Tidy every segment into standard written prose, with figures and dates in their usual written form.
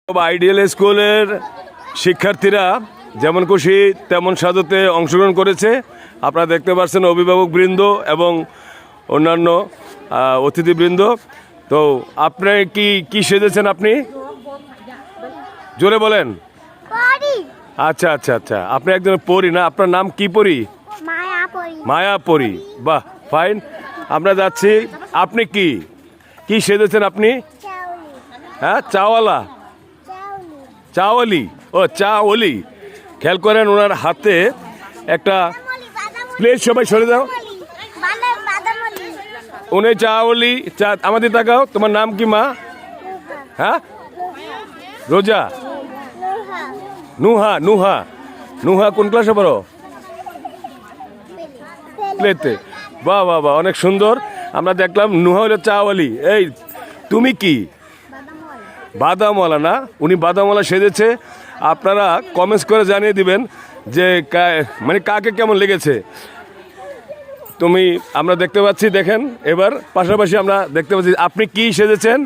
Ideal স্কুলের শিক্ষার্থীরা যেমন খুশি তেমন সাজতে অংশগ্রহণ করেছে। আপনারা দেখতে পাচ্ছেন অভিভাবকবৃন্দ এবং অন্যান্য অতিথিবৃন্দ। তো আপনি কি সেজেছেন? আপনি জোরে বলেন। আচ্ছা আচ্ছা আচ্ছা, আপনি একজন পরী না? আপনার নাম কি পরী? মায়া পরী। বাহ, ফাইন। আমরা যাচ্ছি। আপনি কি সেজেছেন আপনি? হ্যাঁ, চাওয়ালা, চাওয়ালি। ও চাওয়ালি। খেয়াল করেন ওনার হাতে একটা প্লেট, সবাই সরে যাও। উনি চাওয়ালি। আমাদের তাকাও। তোমার নাম কি মা? হ্যাঁ, রোজা, নুহা। নুহা, নুহা কোন ক্লাসে পড়ো? প্লেতে। বাহ বাহ বাহ, অনেক সুন্দর। আমরা দেখলাম নুহা হলো চাওয়ালি। এই তুমি কি? বাদামওয়ালা না? উনি বাদামওয়ালা সেজেছে। আপনারা কমেন্টস করে জানিয়ে দিবেন যে মানে কাকে কেমন লেগেছে। আমরা দেখতে পাচ্ছি, দেখেন এবার পাশাপাশি আমরা দেখতে পাচ্ছি আপনি কি সেজেছেন।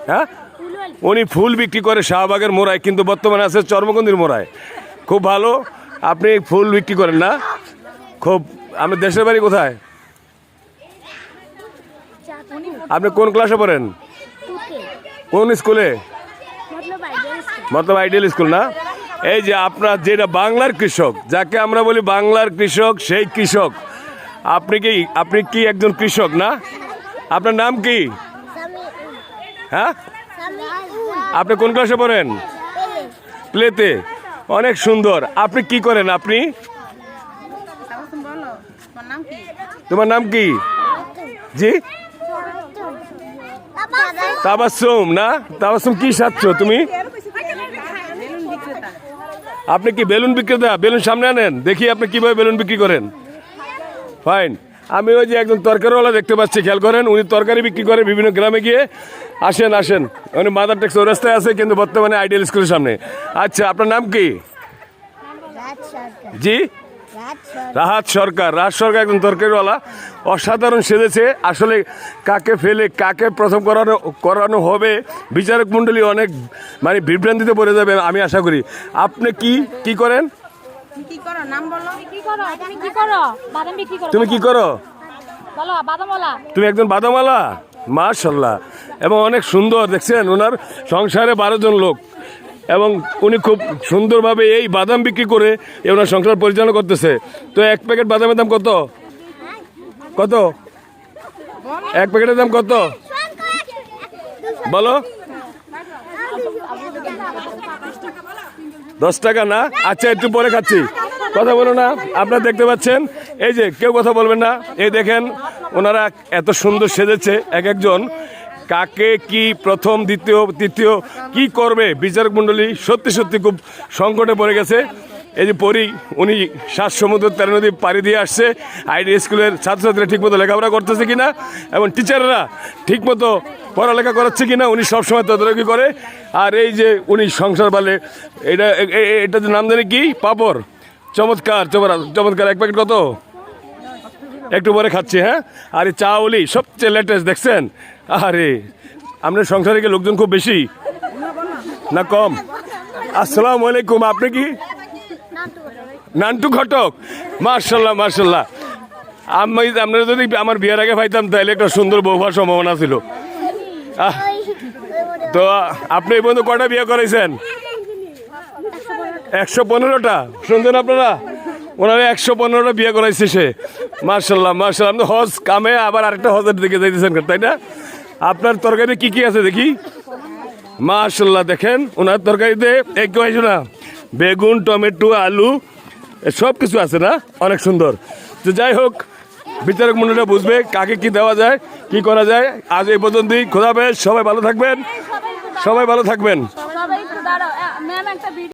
হ্যাঁ, উনি ফুল বিক্রি করে শাহবাগের মোড়ায়, কিন্তু বর্তমানে আছে চর্মগন্দির মোড়ায়। খুব ভালো, আপনি ফুল বিক্রি করেন না? খুব। আপনার দেশের বাড়ি কোথায়? আপনি কোন ক্লাসে পড়েন? কোন স্কুলে? মতলব আইডিয়াল স্কুল না? এই যে আপনার যেটা বাংলার কৃষক, যাকে আমরা বলি বাংলার কৃষক, সেই কৃষক আপনি কি একজন কৃষক না? আপনার নাম কি? হ্যাঁ, আপনি কোন ক্লাসে পড়েন? প্লেতে। অনেক সুন্দর। আপনি কি করেন? আপনি, তোমার নাম কি? জি, তাবাসসুম না? তাবাসসুম কি সাজছো তুমি? আপনি কি বেলুন বিক্রেতা? বেলুন সামনে আনেন দেখি আপনি কিভাবে বেলুন বিক্রি করেন। ফাইন। আমি ওই যে একজন তরকারিওয়ালা দেখতে পাচ্ছি, খেয়াল করেন। উনি তরকারি বিক্রি করে বিভিন্ন গ্রামে গিয়ে। আসেন। উনি মাদার টেক্স রাস্তায় আছে, কিন্তু বর্তমানে আইডিয়াল স্কুলের সামনে। আচ্ছা, আপনার নাম কি? জি, রাহাত সরকার। রাহাত সরকার একজন তরকারিওয়ালা, অসাধারণ সেজেছে। আসলে কাকে ফেলে কাকে প্রথম করানো হবে, বিচারক মণ্ডলী অনেক মানে বিভ্রান্তিতে পড়ে যাবে আমি আশা করি। আপনি কি করেন? তুমি কি করো? তুমি একজন বাদামওয়ালা। মাশাআল্লাহ। এবং অনেক সুন্দর, দেখছেন ওনার সংসারে 12 জন লোক, এবং উনি খুব সুন্দরভাবে এই বাদাম বিক্রি করে ওনার সংসার পরিচালনা করতেছে। তো এক প্যাকেট বাদামের দাম কত? কত এক প্যাকেটের দাম কত বলো? 10 টাকা না? আচ্ছা, একটু পরে খাচ্ছি, কথা বলো না। আপনারা দেখতে পাচ্ছেন, এই যে কেউ কথা বলবেন না। এই দেখেন ওনারা এত সুন্দর সেজেছে। একজন কাকে কি প্রথম, দ্বিতীয়, তৃতীয় কি করবে বিচারক মণ্ডলী সত্যি খুব সংকটে পড়ে গেছে। এই যে পরী, উনি 7 সমুদ্র 13 নদী পাড়ি দিয়ে আসছে। আইডিয়াল স্কুলের ছাত্রছাত্রীরা ঠিকমতো লেখাপড়া করতেছে কিনা এবং টিচাররা ঠিকমতো পড়ালেখা করাচ্ছে কিনা উনি সবসময় তদারকি করে। আর এই যে উনি সংসার বলে, এটা যে নাম জানি কি? পাপড়। চমৎকার চমৎকার। এক প্যাকেট কত? একটু পরে খাচ্ছি। হ্যাঁ, আর এই চাওয়ালি সবচেয়ে লেটেস্ট, দেখছেন? আরে আপনার সংসারে কি লোকজন খুব বেশি না কম? আসসালামু আলাইকুম। আপনি কি? নান্টু ঘটক। মার্শাল্লাহ মার্শাল্লাহ। আপনারা যদি আমার বিয়ের আগে পাইতাম তাহলে একটা সুন্দর বউ হওয়ার সম্ভাবনা ছিল। তো আপনি এই পর্যন্ত কটা বিয়ে করেছেন? 115টা। শুনছেন আপনারা? ওনারা 115টা বিয়ে করাইছে সে। মার্শাল্লাহ মার্শাল্লাহ। আপনি হজ কামে আবার আরেকটা হজের দিকে যাইতেছেন, তাই না? আপনার তরকারি কি আছে দেখি? মার্শাল্লাহ। দেখেন ওনার তরকারিতে একটু হয়েছে না, বেগুন, টমেটো, আলু সব কিছু আছে না? অনেক সুন্দর। তো যাই হোক, বিচারক মণ্ডলীরা বুঝবে কাকে কি দেওয়া যায়, কি করা যায়। আজ এই পর্যন্তই। খোদা হাফেজ। সবাই ভালো থাকবেন।